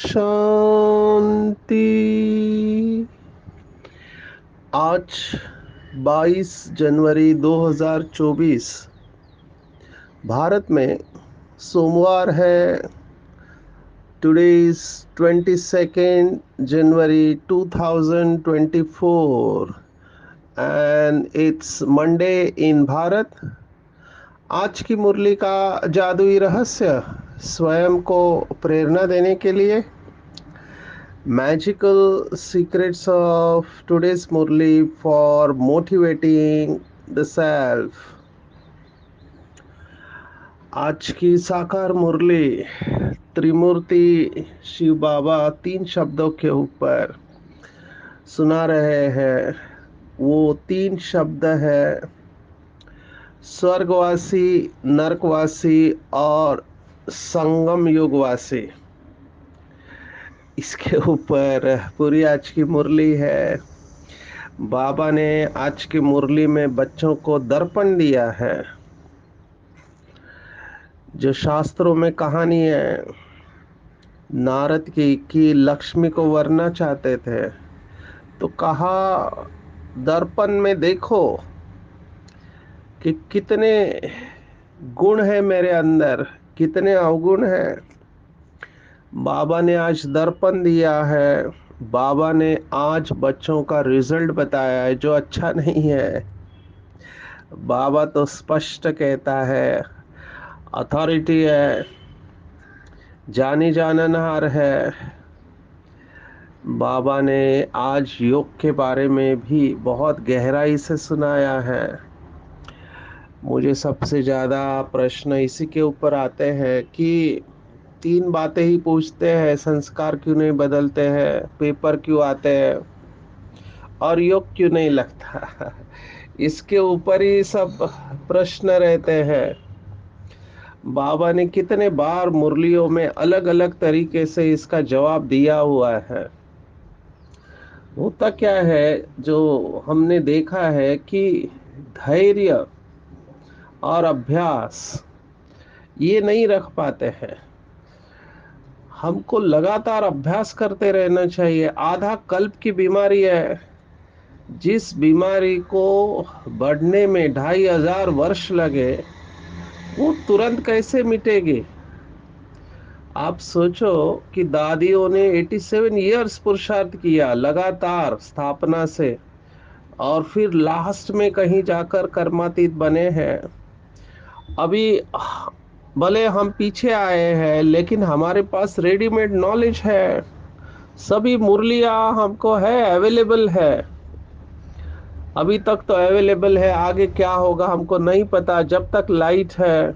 शांति। आज 22 जनवरी 2024 भारत में सोमवार है। Today is 22nd January 2024 and it's Monday in Bharat. आज की मुरली का जादुई रहस्य स्वयं को प्रेरणा देने के लिए magical secrets of today's Murli for motivating the self। आज की साकार मुरली त्रिमूर्ति शिव बाबा 3 शब्दों के ऊपर सुना रहे हैं। वो 3 शब्द है स्वर्गवासी, नरकवासी और संगम युगवासी। इसके ऊपर पूरी आज की मुरली है। बाबा ने आज की मुरली में बच्चों को दर्पण दिया है। जो शास्त्रों में कहानी है नारद की लक्ष्मी को वरना चाहते थे तो कहा दर्पण में देखो कि कितने गुण है मेरे अंदर, कितने अवगुण है। बाबा ने आज दर्पण दिया है। बाबा ने आज बच्चों का रिजल्ट बताया है जो अच्छा नहीं है। बाबा तो स्पष्ट कहता है, अथॉरिटी है, जानी जाननहार है। बाबा ने आज योग के बारे में भी बहुत गहराई से सुनाया है। मुझे सबसे ज़्यादा प्रश्न इसी के ऊपर आते हैं कि 3 बातें ही पूछते हैं, संस्कार क्यों नहीं बदलते हैं, पेपर क्यों आते हैं और योग क्यों नहीं लगता। इसके ऊपर ही सब प्रश्न रहते हैं। बाबा ने कितने बार मुरलियों में अलग अलग तरीके से इसका जवाब दिया हुआ है। होता क्या है जो हमने देखा है कि धैर्य और अभ्यास ये नहीं रख पाते हैं। हमको लगातार अभ्यास करते रहना चाहिए। आधा कल्प की बीमारी है। जिस बीमारी को बढ़ने में 2500 वर्ष लगे वो तुरंत कैसे मिटेगी। आप सोचो कि दादियों ने 87 इयर्स पुरुषार्थ किया लगातार स्थापना से और फिर लास्ट में कहीं जाकर कर्मातीत बने हैं। अभी भले हम पीछे आए हैं लेकिन हमारे पास रेडीमेड नॉलेज है। सभी मुरलियां हमको है, अवेलेबल है। अभी तक तो अवेलेबल है, आगे क्या होगा हमको नहीं पता जब तक लाइट है,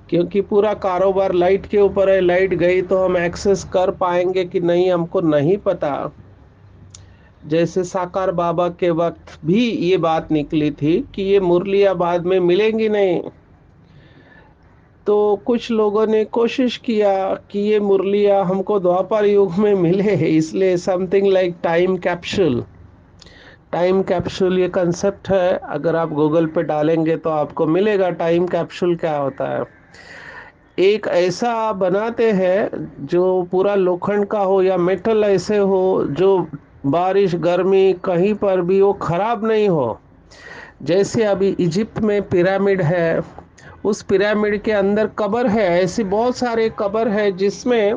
क्योंकि पूरा कारोबार लाइट के ऊपर है। लाइट गई तो हम एक्सेस कर पाएंगे कि नहीं हमको नहीं पता। जैसे साकार बाबा के वक्त भी ये बात निकली थी कि ये मुरलियां बाद में मिलेंगी नहीं। तो कुछ लोगों ने कोशिश किया कि ये मुरलियां हमको द्वापर युग में मिले, इसलिए something like time capsule. Time capsule ये कंसेप्ट है, अगर आप गूगल पे डालेंगे तो आपको मिलेगा टाइम कैप्सूल क्या होता है। एक ऐसा बनाते हैं जो पूरा लोखंड का हो या मेटल ऐसे हो जो बारिश गर्मी कहीं पर भी वो खराब नहीं हो। जैसे अभी इजिप्ट में पिरामिड है, उस पिरामिड के अंदर कब्र है। ऐसी बहुत सारे कब्र है जिसमें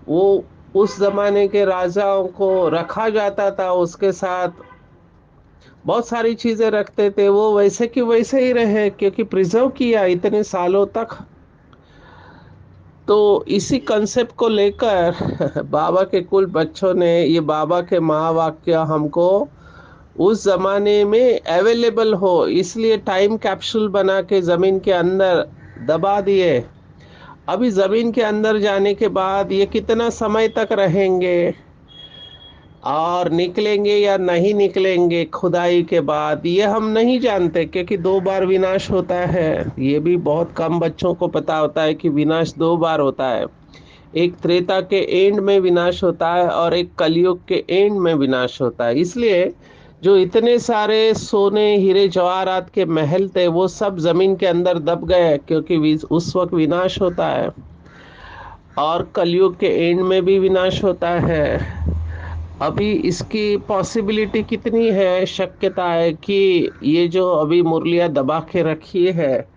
वो उस जमाने के राजाओं को रखा जाता था, उसके साथ बहुत सारी चीजें रखते थे। वो वैसे की वैसे ही रहे क्योंकि प्रिजर्व किया इतने सालों तक। तो इसी कंसेप्ट को लेकर बाबा के कुल बच्चों ने ये बाबा के महावाक्य हमको उस जमाने में अवेलेबल हो इसलिए टाइम कैप्सूल बना के जमीन के अंदर दबा दिए। अभी जमीन के अंदर जाने के बाद ये कितना समय तक रहेंगे और निकलेंगे या नहीं निकलेंगे खुदाई के बाद, ये हम नहीं जानते, क्योंकि 2 बार विनाश होता है। ये भी बहुत कम बच्चों को पता होता है कि विनाश 2 बार होता है। एक त्रेता के एंड में विनाश होता है और एक कलयुग के एंड में विनाश होता है। इसलिए जो इतने सारे सोने हीरे जवाहरात के महल थे वो सब जमीन के अंदर दब गए, क्योंकि उस वक्त विनाश होता है। और कलयुग के एंड में भी विनाश होता है। अभी इसकी पॉसिबिलिटी कितनी है, शक्यता है कि ये जो अभी मुरलियां दबा के रखी है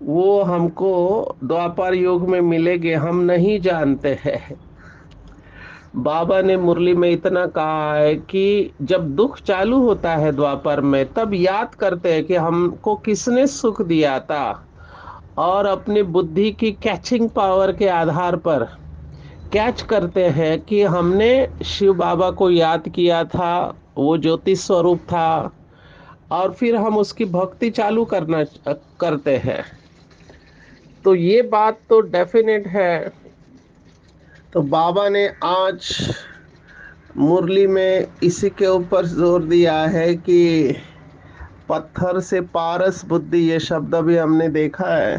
वो हमको द्वापर युग में मिलेंगे, हम नहीं जानते हैं। बाबा ने मुरली में इतना कहा है कि जब दुख चालू होता है द्वापर में, तब याद करते हैं कि हमको किसने सुख दिया था, और अपनी बुद्धि की कैचिंग पावर के आधार पर कैच करते हैं कि हमने शिव बाबा को याद किया था, वो ज्योति स्वरूप था, और फिर हम उसकी भक्ति चालू करते हैं। तो ये बात तो डेफिनेट है। तो बाबा ने आज मुरली में इसी के ऊपर जोर दिया है कि पत्थर से पारस बुद्धि, ये शब्द भी हमने देखा है।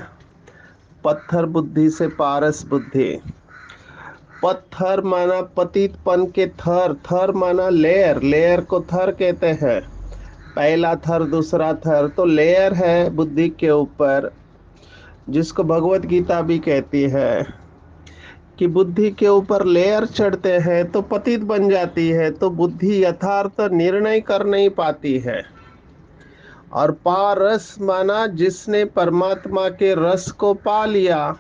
पत्थर बुद्धि से पारस बुद्धि। पत्थर माना पतितपन के थर, थर माना लेयर, लेयर को थर कहते हैं। पहला थर, दूसरा थर, तो लेयर है बुद्धि के ऊपर, जिसको भगवत गीता भी कहती है कि बुद्धि के ऊपर लेयर चढ़ते हैं तो पतित बन जाती है, तो बुद्धि यथार्थ निर्णय कर नहीं पाती है। और पारस माना जिसने परमात्मा के रस को पा लिया।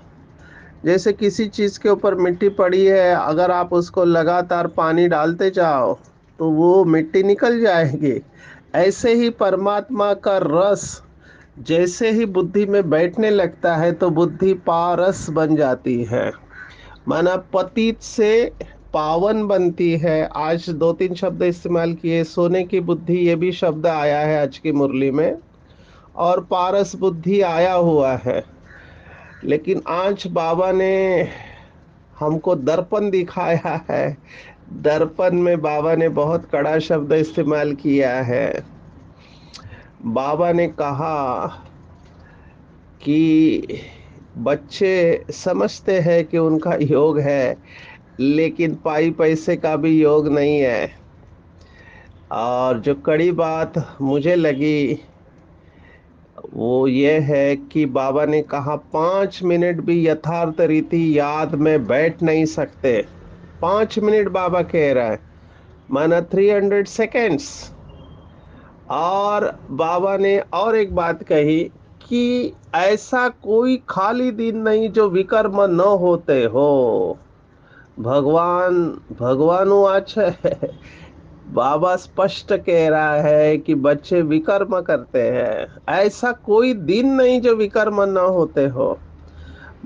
जैसे किसी चीज के ऊपर मिट्टी पड़ी है, अगर आप उसको लगातार पानी डालते जाओ तो वो मिट्टी निकल जाएगी। ऐसे ही परमात्मा का रस जैसे ही बुद्धि में बैठने लगता है तो बुद्धि पारस बन जाती है, माना पतित से पावन बनती है। आज 2-3 शब्द इस्तेमाल किए, सोने की बुद्धि ये भी शब्द आया है आज की मुरली में, और पारस बुद्धि आया हुआ है। लेकिन आज बाबा ने हमको दर्पण दिखाया है। दर्पण में बाबा ने बहुत कड़ा शब्द इस्तेमाल किया है। बाबा ने कहा कि बच्चे समझते हैं कि उनका योग है, लेकिन पाई पैसे का भी योग नहीं है। और जो कड़ी बात मुझे लगी वो ये है कि बाबा ने कहा 5 मिनट भी यथार्थ रीति याद में बैठ नहीं सकते। 5 मिनट बाबा कह रहा है, माना 300 सेकेंड्स। और बाबा ने और एक बात कही कि ऐसा कोई खाली दिन नहीं जो विकर्म न होते हो। भगवान भगवानुवाच है। बाबा स्पष्ट कह रहा है कि बच्चे विकर्म करते हैं, ऐसा कोई दिन नहीं जो विकर्म न होते हो।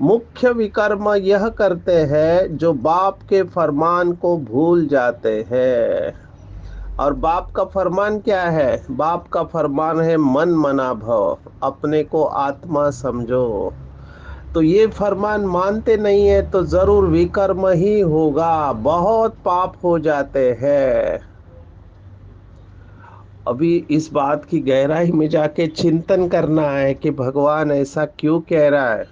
मुख्य विकर्म यह करते हैं जो बाप के फरमान को भूल जाते हैं। और बाप का फरमान क्या है? बाप का फरमान है मन मना भव, अपने को आत्मा समझो। तो ये फरमान मानते नहीं है तो जरूर विकर्म ही होगा, बहुत पाप हो जाते हैं। अभी इस बात की गहराई में जाके चिंतन करना है कि भगवान ऐसा क्यों कह रहा है।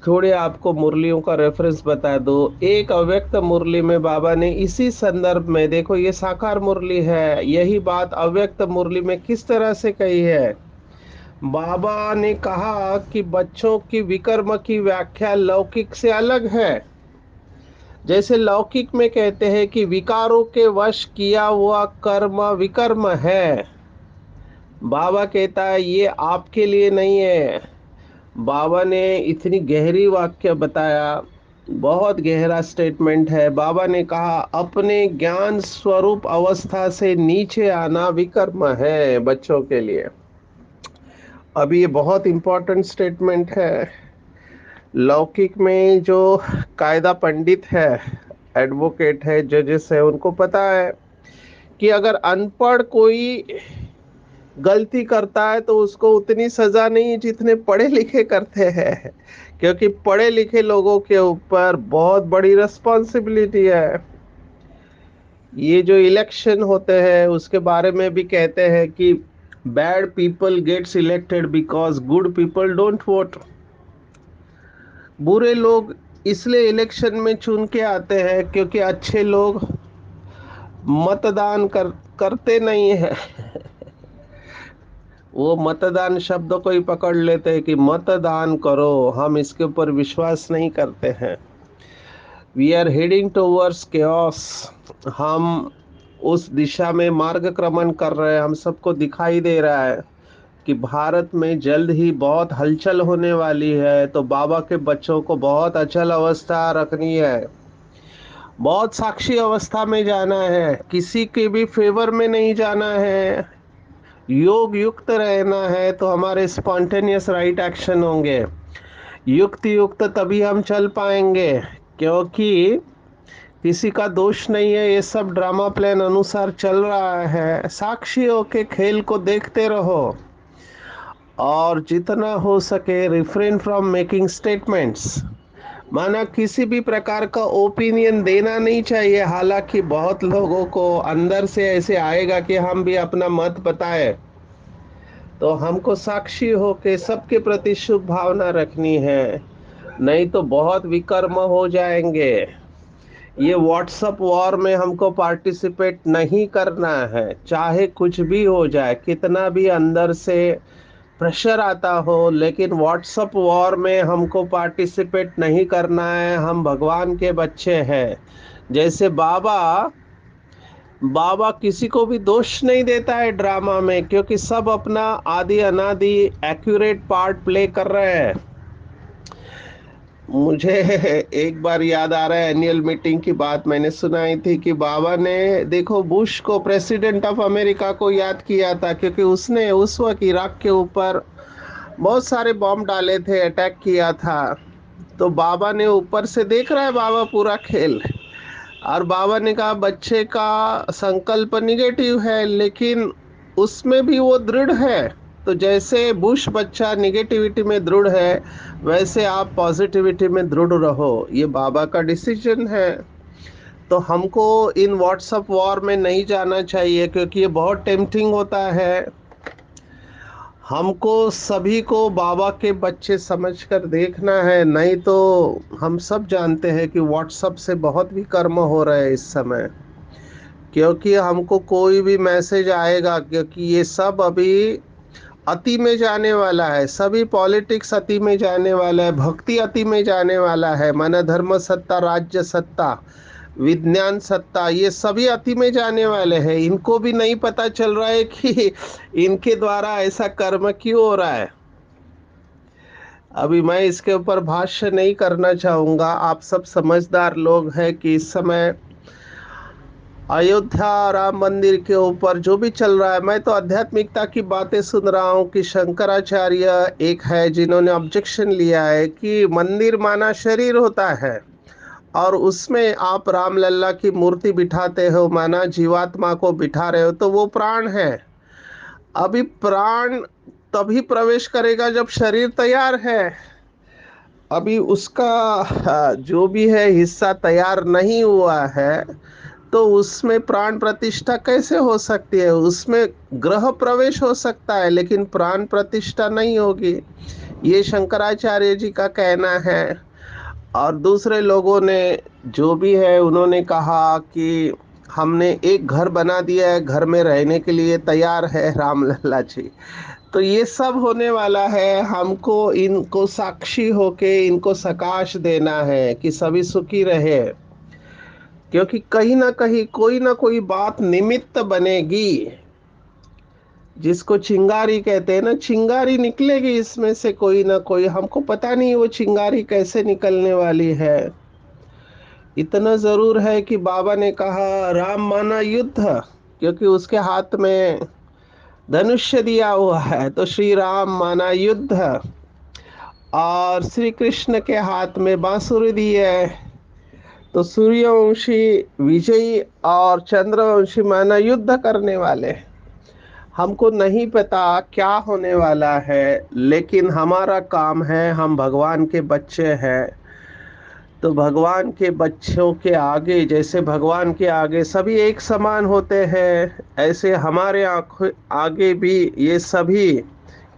थोड़े आपको मुरलियों का रेफरेंस बता दो। एक अव्यक्त मुरली में बाबा ने इसी संदर्भ में, देखो ये साकार मुरली है, यही बात अव्यक्त मुरली में किस तरह से कही है। बाबा ने कहा कि बच्चों की विकर्म की व्याख्या लौकिक से अलग है। जैसे लौकिक में कहते हैं कि विकारों के वश किया हुआ कर्म विकर्म है, बाबा कहता है ये आपके लिए नहीं है। बाबा ने इतनी गहरी वाक्य बताया, बहुत गहरा स्टेटमेंट है। बाबा ने कहा अपने ज्ञान स्वरूप अवस्था से नीचे आना विकर्म है बच्चों के लिए। अभी ये बहुत इंपॉर्टेंट स्टेटमेंट है। लौकिक में जो कायदा पंडित है, एडवोकेट है, जजेस है, उनको पता है कि अगर अनपढ़ कोई गलती करता है तो उसको उतनी सजा नहीं जितने पढ़े लिखे करते हैं, क्योंकि पढ़े लिखे लोगों के ऊपर बहुत बड़ी रिस्पॉन्सिबिलिटी है। ये जो इलेक्शन होते हैं उसके बारे में भी कहते हैं कि bad people gets elected because good people don't vote. बुरे लोग इसलिए इलेक्शन में चुन के आते हैं क्योंकि अच्छे लोग करते नहीं है। वो मतदान शब्द को ही पकड़ लेते हैं कि मतदान करो, हम इसके ऊपर विश्वास नहीं करते हैं। We are heading towards chaos. हम उस दिशा में मार्गक्रमण कर रहे हैं। हम सबको दिखाई दे रहा है कि भारत में जल्द ही बहुत हलचल होने वाली है, तो बाबा के बच्चों को बहुत अचल अवस्था रखनी है, बहुत साक्षी अवस्था में जाना है, किसी के भी फेवर में नहीं जाना है, योग युक्त रहना है, तो हमारे स्पॉन्टेनियस राइट एक्शन होंगे। युक्त युक्त तभी हम चल पाएंगे, क्योंकि किसी का दोष नहीं है, ये सब ड्रामा प्लान अनुसार चल रहा है। साक्षी होके खेल को देखते रहो और जितना हो सके रिफ्रेन फ्रॉम मेकिंग स्टेटमेंट्स। माना किसी भी प्रकार का ओपिनियन देना नहीं चाहिए। हालांकि बहुत लोगों को अंदर से ऐसे आएगा कि हम भी अपना मत बताए, तो हमको साक्षी होके सबके प्रति शुभ भावना रखनी है, नहीं तो बहुत विकर्म हो जाएंगे। ये व्हाट्सएप वॉर में हमको पार्टिसिपेट नहीं करना है, चाहे कुछ भी हो जाए, कितना भी अंदर से प्रेशर आता हो, लेकिन व्हाट्सएप वॉर में हमको पार्टिसिपेट नहीं करना है। हम भगवान के बच्चे हैं। जैसे बाबा बाबा किसी को भी दोष नहीं देता है ड्रामा में, क्योंकि सब अपना आदि अनादि एक्यूरेट पार्ट प्ले कर रहे हैं। मुझे एक बार याद आ रहा है, एनुअल मीटिंग की बात मैंने सुनाई थी कि बाबा ने देखो बुश को, प्रेसिडेंट ऑफ अमेरिका को याद किया था, क्योंकि उसने उस वक्त इराक के ऊपर बहुत सारे बॉम्ब डाले थे, अटैक किया था। तो बाबा ने ऊपर से देख रहा है बाबा पूरा खेल, और बाबा ने कहा बच्चे का संकल्प निगेटिव है, लेकिन उसमें भी वो दृढ़ है। तो जैसे बुश बच्चा निगेटिविटी में दृढ़ है, वैसे आप पॉजिटिविटी में दृढ़ रहो। ये बाबा का डिसीजन है। तो हमको इन व्हाट्सएप वॉर में नहीं जाना चाहिए, क्योंकि ये बहुत टेम्पटिंग होता है। हमको सभी को बाबा के बच्चे समझकर देखना है, नहीं तो हम सब जानते हैं कि व्हाट्सएप से बहुत भी कर्म हो रहे हैं इस समय। क्योंकि हमको कोई भी मैसेज आएगा, क्योंकि ये सब अभी अति में जाने वाला है, सभी पॉलिटिक्स अति में जाने वाला है, भक्ति अति में जाने वाला है, मन धर्म सत्ता, राज्य सत्ता, विज्ञान सत्ता, ये सभी अति में जाने वाले हैं। इनको भी नहीं पता चल रहा है कि इनके द्वारा ऐसा कर्म क्यों हो रहा है। अभी मैं इसके ऊपर भाष्य नहीं करना चाहूँगा। आप सब समझदार लोग हैं कि इस समय अयोध्या राम मंदिर के ऊपर जो भी चल रहा है, मैं तो आध्यात्मिकता की बातें सुन रहा हूँ कि शंकराचार्य एक है जिन्होंने ऑब्जेक्शन लिया है कि मंदिर माना शरीर होता है, और उसमें आप राम लल्ला की मूर्ति बिठाते हो, माना जीवात्मा को बिठा रहे हो, तो वो प्राण है। अभी प्राण तभी प्रवेश करेगा जब शरीर तैयार है। अभी उसका जो भी है हिस्सा तैयार नहीं हुआ है, तो उसमें प्राण प्रतिष्ठा कैसे हो सकती है? उसमें ग्रह प्रवेश हो सकता है, लेकिन प्राण प्रतिष्ठा नहीं होगी। ये शंकराचार्य जी का कहना है। और दूसरे लोगों ने जो भी है, उन्होंने कहा कि हमने एक घर बना दिया है, घर में रहने के लिए तैयार है राम लल्ला जी। तो ये सब होने वाला है। हमको इनको साक्षी होके इनको सकाश देना है कि सभी सुखी रहे, क्योंकि कहीं ना कहीं कोई ना कोई बात निमित्त बनेगी। जिसको चिंगारी कहते हैं ना, चिंगारी निकलेगी इसमें से कोई ना कोई। हमको पता नहीं वो चिंगारी कैसे निकलने वाली है। इतना जरूर है कि बाबा ने कहा राम माना युद्ध, क्योंकि उसके हाथ में धनुष्य दिया हुआ है, तो श्री राम माना युद्ध। और श्री कृष्ण के हाथ में बांसुरी दी है, तो सूर्यवंशी विजयी और चंद्रवंशी माना युद्ध करने वाले। हमको नहीं पता क्या होने वाला है, लेकिन हमारा काम है, हम भगवान के बच्चे हैं। तो भगवान के बच्चों के आगे, जैसे भगवान के आगे सभी एक समान होते हैं, ऐसे हमारे आंखों आगे भी ये सभी,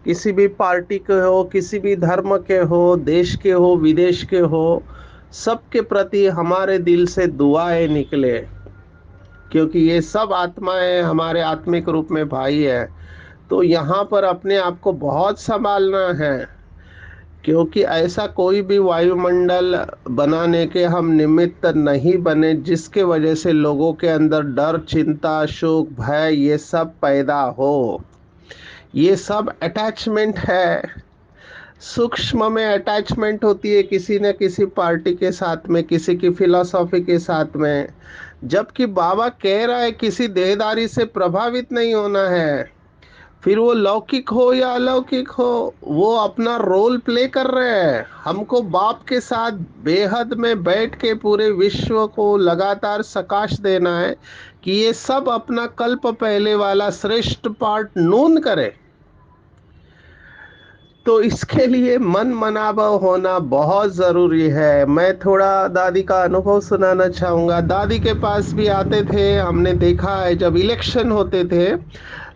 किसी भी पार्टी के हो, किसी भी धर्म के हो, देश के हो, विदेश के हो, सबके प्रति हमारे दिल से दुआएं निकले, क्योंकि ये सब आत्माएं हमारे आत्मिक रूप में भाई है। तो यहाँ पर अपने आप को बहुत संभालना है, क्योंकि ऐसा कोई भी वायुमंडल बनाने के हम निमित्त नहीं बने जिसके वजह से लोगों के अंदर डर, चिंता, शोक, भय ये सब पैदा हो। ये सब अटैचमेंट है, सूक्ष्म में अटैचमेंट होती है किसी न किसी पार्टी के साथ में, किसी की फिलॉसफी के साथ में। जबकि बाबा कह रहा है किसी देहदारी से प्रभावित नहीं होना है, फिर वो लौकिक हो या अलौकिक हो, वो अपना रोल प्ले कर रहे हैं। हमको बाप के साथ बेहद में बैठ के पूरे विश्व को लगातार सकाश देना है कि ये सब अपना कल्प पहले वाला श्रेष्ठ पार्ट नून करे। तो इसके लिए मन मनाव होना बहुत ज़रूरी है। मैं थोड़ा दादी का अनुभव सुनाना चाहूँगा। दादी के पास भी आते थे, हमने देखा है जब इलेक्शन होते थे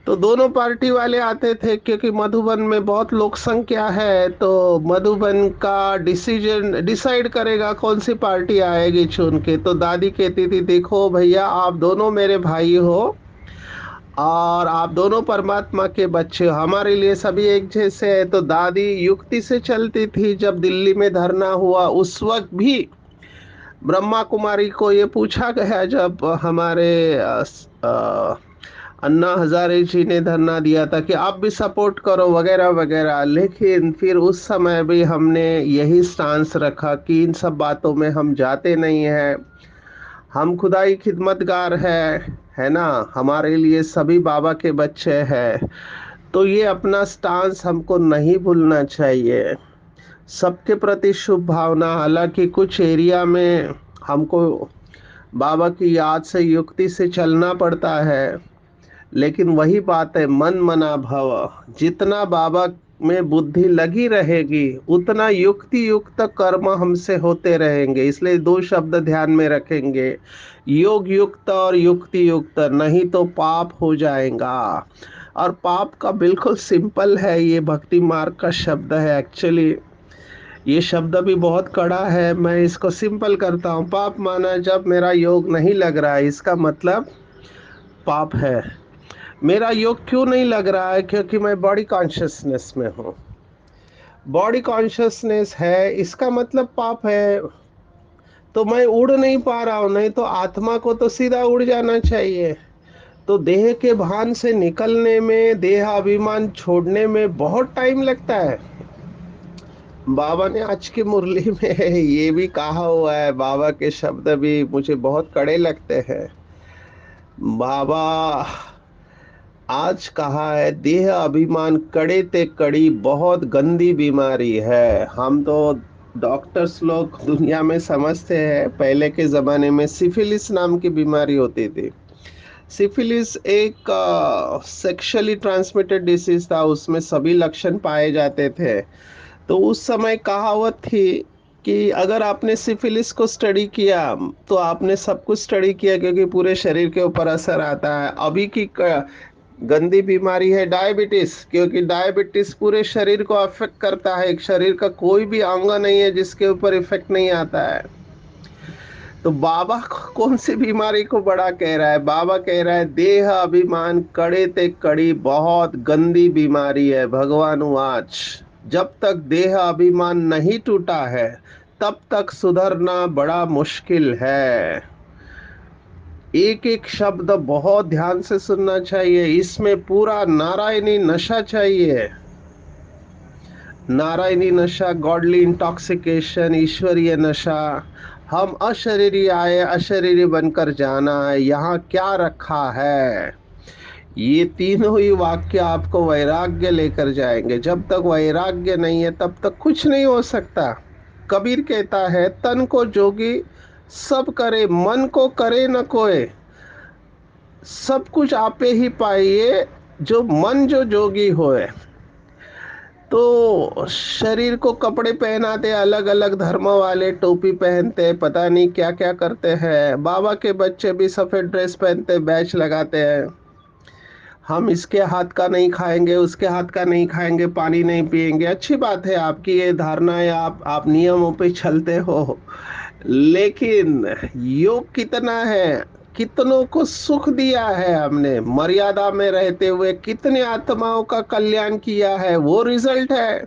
तो दोनों पार्टी वाले आते थे, क्योंकि मधुबन में बहुत लोक संख्या है, तो मधुबन का डिसीजन डिसाइड करेगा कौन सी पार्टी आएगी चुन के। तो दादी कहती थी, देखो भैया, आप दोनों मेरे भाई हो और आप दोनों परमात्मा के बच्चे हो, हमारे लिए सभी एक जैसे है। तो दादी युक्ति से चलती थी। जब दिल्ली में धरना हुआ उस वक्त भी ब्रह्मा कुमारी को ये पूछा गया, जब हमारे अन्ना हजारे जी ने धरना दिया था कि आप भी सपोर्ट करो वगैरह वगैरह, लेकिन फिर उस समय भी हमने यही स्टांस रखा कि इन सब बातों में हम जाते नहीं हैं। हम खुदाई खिदमतगार है ना, हमारे लिए सभी बाबा के बच्चे हैं। तो ये अपना स्टांस हमको नहीं भूलना चाहिए। सबके प्रति शुभ भावना, हालांकि कुछ एरिया में हमको बाबा की याद से युक्ति से चलना पड़ता है, लेकिन वही बात है, मन मना भव। जितना बाबा में बुद्धि लगी रहेगी उतना युक्ति युक्त कर्म हमसे होते रहेंगे। इसलिए दो शब्द ध्यान में रखेंगे, योग युक्त और युक्ति युक्त, नहीं तो पाप हो जाएगा। और पाप का बिल्कुल सिंपल है, ये भक्ति मार्ग का शब्द है। एक्चुअली ये शब्द भी बहुत कड़ा है, मैं इसको सिंपल करता हूँ। पाप माना जब मेरा योग नहीं लग रहा है, इसका मतलब पाप है। मेरा योग क्यों नहीं लग रहा है? क्योंकि मैं बॉडी कॉन्शियसनेस में हूँ। बॉडी कॉन्शियसनेस है, इसका मतलब पाप है। तो मैं उड़ नहीं पा रहा हूँ, नहीं तो आत्मा को तो सीधा उड़ जाना चाहिए। तो देह के भान से निकलने में, देह अभिमान छोड़ने में बहुत टाइम लगता है। बाबा ने आज की मुरली में ये भी कहा हुआ है, बाबा के शब्द भी मुझे बहुत कड़े लगते हैं। बाबा आज कहा है, देह अभिमान कड़े ते कड़ी बहुत गंदी बीमारी है। हम तो डॉक्टर्स लोग दुनिया में समझते हैं, पहले के जमाने में सिफिलिस नाम की बीमारी होती थी। सिफिलिस एक सेक्सुअली ट्रांसमिटेड डिसीज था, उसमें सभी लक्षण पाए जाते थे। तो उस समय कहावत थी कि अगर आपने सिफिलिस को स्टडी किया तो आपने सब कुछ स्टडी किया, क्योंकि पूरे शरीर के ऊपर असर आता है। अभी की गंदी बीमारी है डायबिटीज, क्योंकि डायबिटीज पूरे शरीर को अफेक्ट करता है। एक शरीर का कोई भी अंग नहीं है जिसके ऊपर इफेक्ट नहीं आता है। तो बाबा कौन सी बीमारी को बड़ा कह रहा है? बाबा कह रहा है, देह अभिमान कड़े ते कड़ी बहुत गंदी बीमारी है। भगवान वाच, जब तक देह अभिमान नहीं टूटा है तब तक सुधरना बड़ा मुश्किल है। एक एक शब्द बहुत ध्यान से सुनना चाहिए, इसमें पूरा नारायणी नशा चाहिए। नारायणी नशा, गॉडली इंटॉक्सिकेशन, ईश्वरीय नशा। हम अशरीरी आए, अशरीरी बनकर जाना है, यहाँ क्या रखा है? ये तीनों ही वाक्य आपको वैराग्य लेकर जाएंगे। जब तक वैराग्य नहीं है तब तक कुछ नहीं हो सकता। कबीर कहता है, तन को जोगी सब करे, मन को करे न कोय। सब कुछ आपे ही पाइए, जो मन जो जोगी होए, तो शरीर को कपड़े पहनाते, अलग अलग धर्म वाले टोपी पहनते, पता नहीं क्या क्या करते हैं। बाबा के बच्चे भी सफेद ड्रेस पहनते, बैच लगाते हैं। हम इसके हाथ का नहीं खाएंगे, उसके हाथ का नहीं खाएंगे, पानी नहीं पिएंगे। अच्छी बात है, आपकी ये धारणा है, आप नियमों पे चलते हो। लेकिन योग कितना है, कितनों को सुख दिया है हमने, मर्यादा में रहते हुए कितने आत्माओं का कल्याण किया है, वो रिजल्ट है।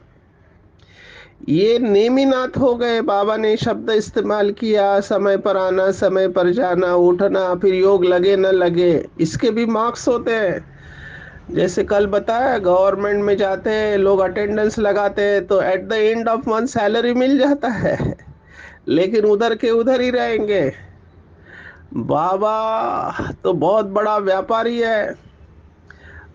ये नेमिनाथ हो गए, बाबा ने शब्द इस्तेमाल किया, समय पर आना, समय पर जाना, उठना, फिर योग लगे न लगे, इसके भी मार्क्स होते हैं। जैसे कल बताया, गवर्नमेंट में जाते हैं लोग, अटेंडेंस लगाते हैं, तो at the end of month salary मिल जाता है। लेकिन उधर के उधर ही रहेंगे। बाबा तो बहुत बड़ा व्यापारी है।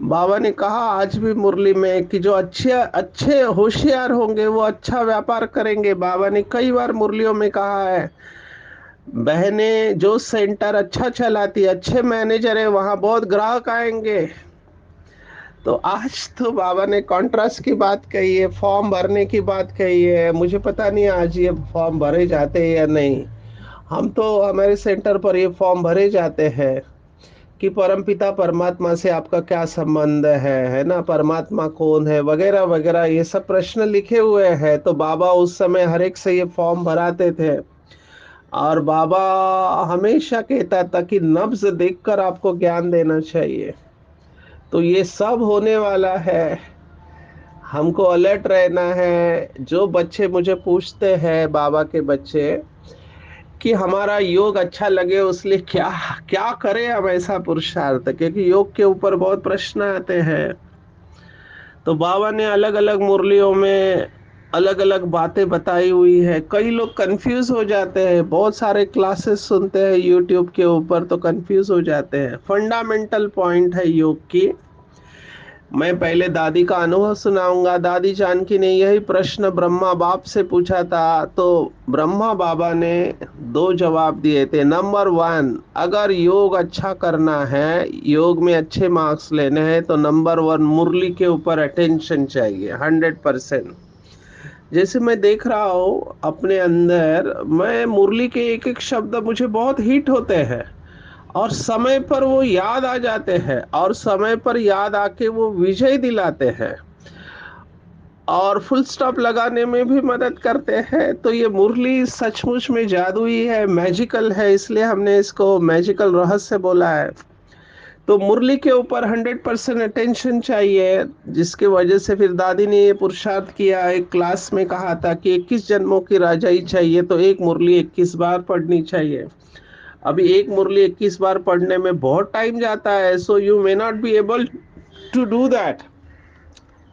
बाबा ने कहा आज भी मुरली में कि जो अच्छे अच्छे होशियार होंगे वो अच्छा व्यापार करेंगे। बाबा ने कई बार मुरलियों में कहा है, बहने जो सेंटर अच्छा चलाती, अच्छे मैनेजर है, वहां बहुत ग्राहक आएंगे। तो आज तो बाबा ने कॉन्ट्रास्ट की बात कही है, फॉर्म भरने की बात कही है। मुझे पता नहीं आज ये फॉर्म भरे जाते हैं या नहीं। हम तो हमारे सेंटर पर ये फॉर्म भरे जाते हैं कि परमपिता परमात्मा से आपका क्या संबंध है ना, परमात्मा कौन है, वगैरह वगैरह, ये सब प्रश्न लिखे हुए हैं। तो बाबा उस समय हर एक से ये फॉर्म भराते थे। और बाबा हमेशा कहता था कि नब्ज देखकर आपको ज्ञान देना चाहिए। तो ये सब होने वाला है, हमको अलर्ट रहना है। जो बच्चे मुझे पूछते हैं, बाबा के बच्चे, कि हमारा योग अच्छा लगे उसलिए क्या क्या करें हम, ऐसा पुरुषार्थ, क्योंकि योग के ऊपर बहुत प्रश्न आते हैं। तो बाबा ने अलग अलग मुरलियों में अलग अलग बातें बताई हुई है। कई लोग कंफ्यूज हो जाते हैं, बहुत सारे क्लासेस सुनते हैं यूट्यूब के ऊपर तो कंफ्यूज हो जाते हैं। फंडामेंटल पॉइंट है योग की। मैं पहले दादी का अनुभव सुनाऊंगा। दादी जानकी ने यही प्रश्न ब्रह्मा बाप से पूछा था, तो ब्रह्मा बाबा ने दो जवाब दिए थे। नंबर वन, अगर योग अच्छा करना है, योग में अच्छे मार्क्स लेने हैं, तो नंबर वन मुरली के ऊपर अटेंशन चाहिए, 100%। जैसे मैं देख रहा हूँ अपने अंदर, मैं मुरली के एक एक शब्द मुझे बहुत हिट होते हैं, और समय पर वो याद आ जाते हैं, और समय पर याद आके वो विजय दिलाते हैं, और फुल स्टॉप लगाने में भी मदद करते हैं। तो ये मुरली सचमुच में जादुई है, मैजिकल है, इसलिए हमने इसको मैजिकल रहस्य बोला है। तो मुरली के ऊपर 100% अटेंशन चाहिए, जिसकी वजह से फिर दादी ने ये पुरुषार्थ किया। एक क्लास में कहा था कि 21 जन्मों की राजाई चाहिए तो एक मुरली 21 बार पढ़नी चाहिए। अभी एक मुरली 21 बार पढ़ने में बहुत टाइम जाता है, so you may not be able to do that.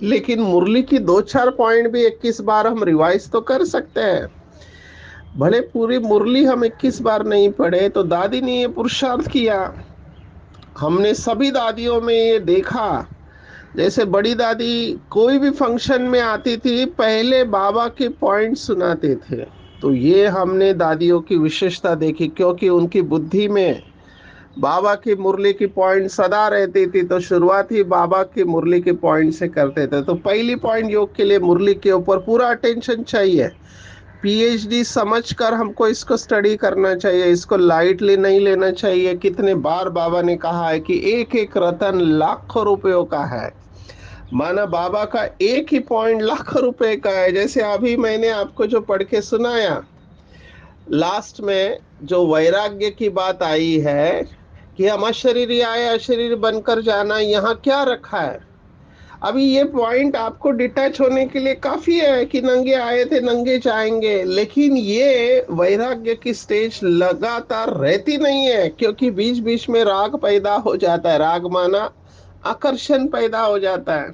लेकिन मुरली की दो चार पॉइंट भी 21 बार हम रिवाइज तो कर सकते हैं। भले पूरी मुरली हम 21 बार नहीं पढ़े, तो दादी ने ये पुरुषार्थ किया। हमने सभी दादियों में ये देखा। जैसे बड़ी दादी कोई भी फंक्शन में आती थी, पहले बाबा के पॉइंट सुनाते थे। तो ये हमने दादियों की विशेषता देखी, क्योंकि उनकी बुद्धि में बाबा की मुरली की पॉइंट सदा रहती थी, तो शुरुआत ही बाबा की मुरली के पॉइंट से करते थे। तो पहली पॉइंट, योग के लिए मुरली के ऊपर पूरा अटेंशन चाहिए। पीएचडी समझकर हमको इसको स्टडी करना चाहिए, इसको लाइटली नहीं लेना चाहिए। कितने बार बाबा ने कहा है कि एक एक रतन लाखों रुपयों का है। माना बाबा का एक ही पॉइंट लाखों रुपए का है। जैसे अभी मैंने आपको जो पढ़ के सुनाया, लास्ट में जो वैराग्य की बात आई है कि हम अशरीरी आए अशरीर बनकर जाना, यहाँ क्या रखा है? अभी ये पॉइंट आपको डिटैच होने के लिए काफी है कि नंगे आए थे नंगे जाएंगे, लेकिन ये वैराग्य की स्टेज लगातार रहती नहीं है, क्योंकि बीच बीच में राग पैदा हो जाता है। राग माना आकर्षण पैदा हो जाता है,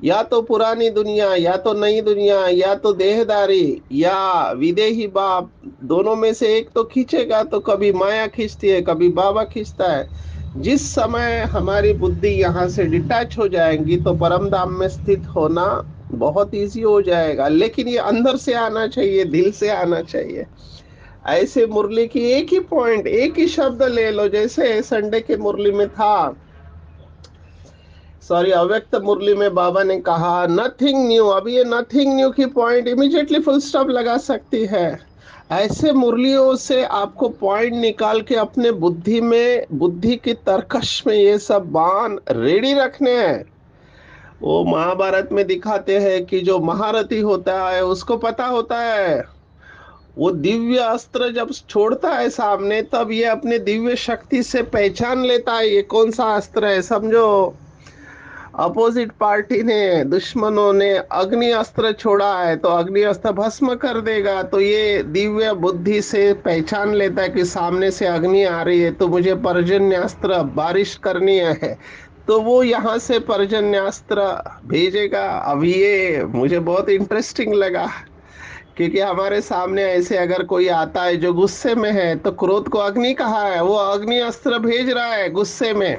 या तो पुरानी दुनिया, या तो नई दुनिया, या तो देहदारी, या विदेही बाप, दोनों में से एक तो खींचेगा। तो कभी माया खींचती है, कभी बाबा खींचता है। जिस समय हमारी बुद्धि यहाँ से डिटैच हो जाएगी, तो परम धाम में स्थित होना बहुत इजी हो जाएगा। लेकिन ये अंदर से आना चाहिए, दिल से आना चाहिए। ऐसे मुरली की एक ही पॉइंट, एक ही शब्द ले लो। जैसे संडे के मुरली में था, सॉरी, अव्यक्त मुरली में बाबा ने कहा नथिंग न्यू। अब ये नथिंग न्यू की पॉइंट इमीडिएटली फुल स्टॉप लगा सकती है। ऐसे मुरलियों से आपको पॉइंट निकाल के अपने बुद्धि में, बुद्धि की तरकश में ये सब बाण रेडी रखने हैं। वो महाभारत में दिखाते हैं कि जो महारथी होता है उसको पता होता है, वो दिव्य अस्त्र जब छोड़ता है सामने, तब ये अपने दिव्य शक्ति से पहचान लेता है ये कौन सा अस्त्र है। समझो, अपोजिट पार्टी ने, दुश्मनों ने अग्नि अस्त्र छोड़ा है तो अग्नि अस्त्र भस्म कर देगा। तो ये दिव्य बुद्धि से पहचान लेता है कि सामने से अग्नि आ रही है तो मुझे पर्जन्यास्त्र बारिश करनी है, तो वो यहाँ से पर्जन्यास्त्र भेजेगा। अब ये मुझे बहुत इंटरेस्टिंग लगा, क्योंकि हमारे सामने ऐसे अगर कोई आता है जो गुस्से में है, तो क्रोध को अग्नि कहा है, वो अग्नि अस्त्र भेज रहा है गुस्से में।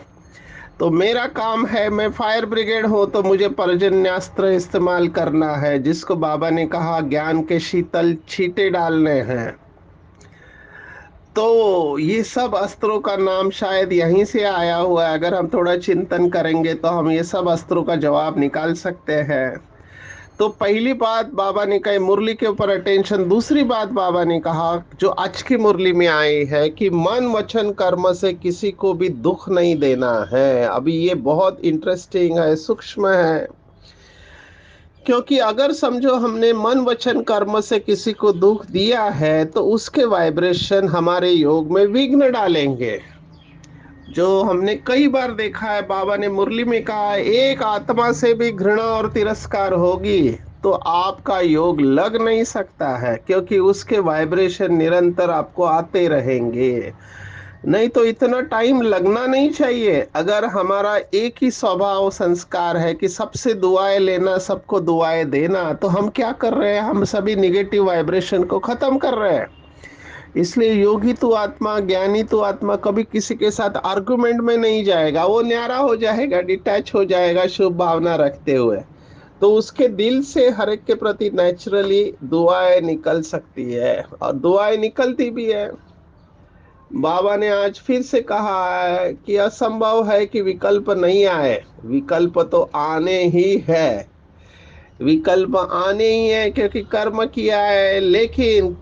तो मेरा काम है, मैं फायर ब्रिगेड हूं, तो मुझे पर्जन्यास्त्र इस्तेमाल करना है, जिसको बाबा ने कहा ज्ञान के शीतल छींटे डालने हैं। तो ये सब अस्त्रों का नाम शायद यहीं से आया हुआ है। अगर हम थोड़ा चिंतन करेंगे तो हम ये सब अस्त्रों का जवाब निकाल सकते हैं। तो पहली बात बाबा ने कही मुरली के ऊपर अटेंशन। दूसरी बात बाबा ने कहा जो आज की मुरली में आई है कि मन वचन कर्म से किसी को भी दुख नहीं देना है। अभी ये बहुत इंटरेस्टिंग है, सूक्ष्म है, क्योंकि अगर समझो हमने मन वचन कर्म से किसी को दुख दिया है तो उसके वाइब्रेशन हमारे योग में विघ्न डालेंगे। जो हमने कई बार देखा है, बाबा ने मुरली में कहा एक आत्मा से भी घृणा और तिरस्कार होगी तो आपका योग लग नहीं सकता है, क्योंकि उसके वाइब्रेशन निरंतर आपको आते रहेंगे। नहीं तो इतना टाइम लगना नहीं चाहिए। अगर हमारा एक ही स्वभाव संस्कार है कि सबसे दुआएं लेना, सबको दुआएं देना, तो हम क्या कर रहे हैं, हम सभी निगेटिव वाइब्रेशन को खत्म कर रहे हैं। इसलिए योगी तो आत्मा, ज्ञानी तो आत्मा कभी किसी के साथ आर्गुमेंट में नहीं जाएगा, वो न्यारा हो जाएगा, डिटैच हो जाएगा शुभ भावना रखते हुए। तो उसके दिल से हर एक के प्रति नेचुरली दुआएं निकल सकती है, और दुआएं निकलती भी है। बाबा ने आज फिर से कहा है कि असंभव है कि विकल्प नहीं आए, विकल्प तो आने ही है। विकल्प आने ही है क्योंकि कर्म किया है। लेकिन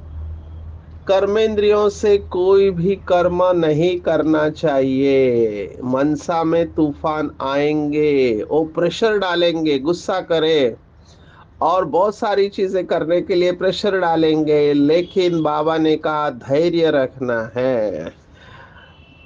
कर्मेंद्रियों से कोई भी कर्म नहीं करना चाहिए। मनसा में तूफान आएंगे, वो प्रेशर डालेंगे, गुस्सा करे और बहुत सारी चीजें करने के लिए प्रेशर डालेंगे, लेकिन बाबा ने कहा धैर्य रखना है।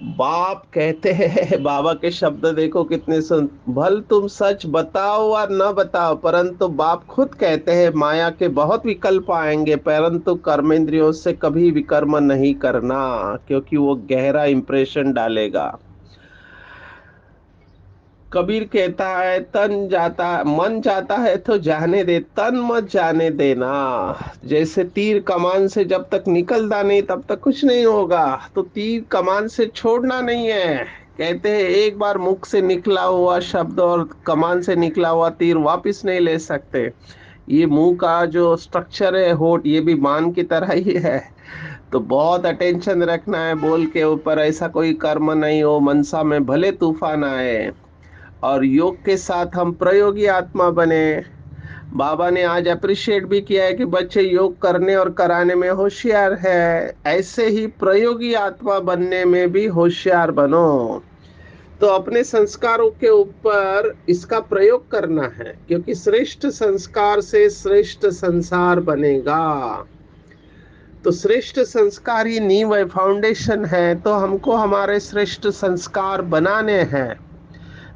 बाप कहते हैं, बाबा के शब्द देखो कितने सुन, भल तुम सच बताओ या न बताओ, परंतु बाप खुद कहते हैं माया के बहुत विकल्प आएंगे, परंतु कर्मेंद्रियों से कभी विकर्म नहीं करना, क्योंकि वो गहरा इंप्रेशन डालेगा। कबीर कहता है तन जाता, मन जाता है तो जाने दे, तन मत जाने देना। जैसे तीर कमान से जब तक निकलता नहीं तब तक कुछ नहीं होगा, तो तीर कमान से छोड़ना नहीं है। कहते हैं एक बार मुख से निकला हुआ शब्द और कमान से निकला हुआ तीर वापस नहीं ले सकते। ये मुंह का जो स्ट्रक्चर है, होठ, ये भी बाण की तरह ही है। तो बहुत अटेंशन रखना है बोल के ऊपर, ऐसा कोई कर्म नहीं हो मनसा में भले तूफान आए। और योग के साथ हम प्रयोगी आत्मा बने। बाबा ने आज अप्रिशिएट भी किया है कि बच्चे योग करने और कराने में होशियार है, ऐसे ही प्रयोगी आत्मा बनने में भी होशियार बनो। तो अपने संस्कारों के ऊपर इसका प्रयोग करना है, क्योंकि श्रेष्ठ संस्कार से श्रेष्ठ संसार बनेगा। तो श्रेष्ठ संस्कार ही नींव है, फाउंडेशन है, तो हमको हमारे श्रेष्ठ संस्कार बनाने हैं।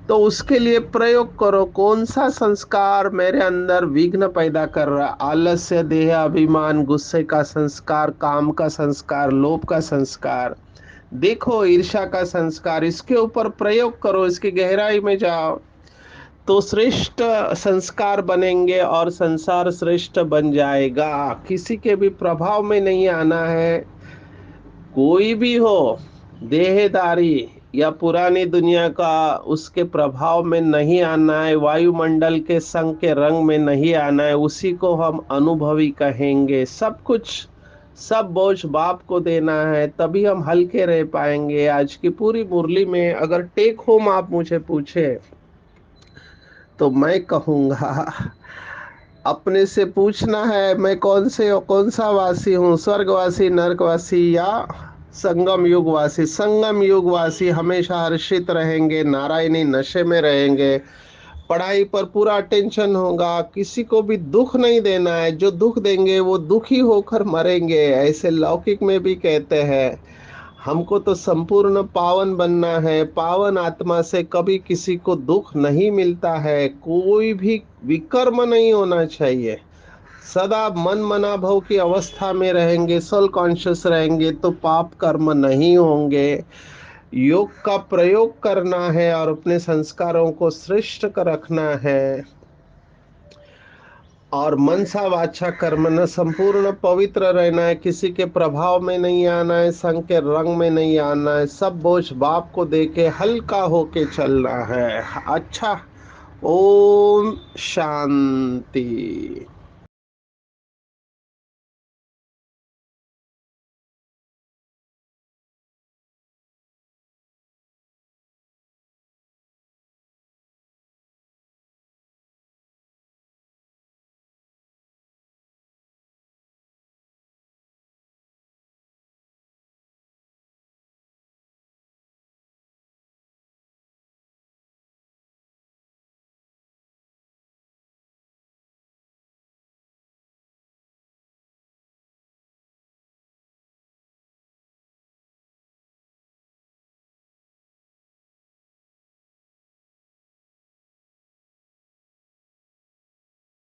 तो उसके लिए प्रयोग करो, कौन सा संस्कार मेरे अंदर विघ्न पैदा कर रहा है। आलस्य, देह अभिमान, गुस्से का संस्कार, काम का संस्कार, लोभ का संस्कार, देखो ईर्ष्या का संस्कार, इसके ऊपर प्रयोग करो, इसकी गहराई में जाओ, तो श्रेष्ठ संस्कार बनेंगे और संसार श्रेष्ठ बन जाएगा। किसी के भी प्रभाव में नहीं आना है। कोई भी हो, देहधारी या पुरानी दुनिया का, उसके प्रभाव में नहीं आना है, वायुमंडल के संग के रंग में नहीं आना है, उसी को हम अनुभवी कहेंगे। सब कुछ, सब बोझ बाप को देना है, तभी हम हल्के रह पाएंगे। आज की पूरी मुरली में अगर टेक होम आप मुझे पूछे तो मैं कहूँगा, अपने से पूछना है मैं कौन सा वासी हूँ, स्वर्गवासी, नरकवासी या संगम युगवासी। संगम युगवासी हमेशा हर्षित रहेंगे, नारायणी नशे में रहेंगे, पढ़ाई पर पूरा अटेंशन होगा, किसी को भी दुख नहीं देना है, जो दुख देंगे वो दुखी होकर मरेंगे, ऐसे लौकिक में भी कहते हैं। हमको तो संपूर्ण पावन बनना है, पावन आत्मा से कभी किसी को दुख नहीं मिलता है, कोई भी विकर्म नहीं होना चाहिए। सदा मन मना भाव की अवस्था में रहेंगे, सोल कॉन्शियस रहेंगे तो पाप कर्म नहीं होंगे। योग का प्रयोग करना है और अपने संस्कारों को श्रेष्ठ कर रखना है, और मनसा वाचा कर्मण संपूर्ण पवित्र रहना है, किसी के प्रभाव में नहीं आना है, संग के रंग में नहीं आना है, सब बोझ बाप को देके हल्का होके चलना है। अच्छा, ओम शांति।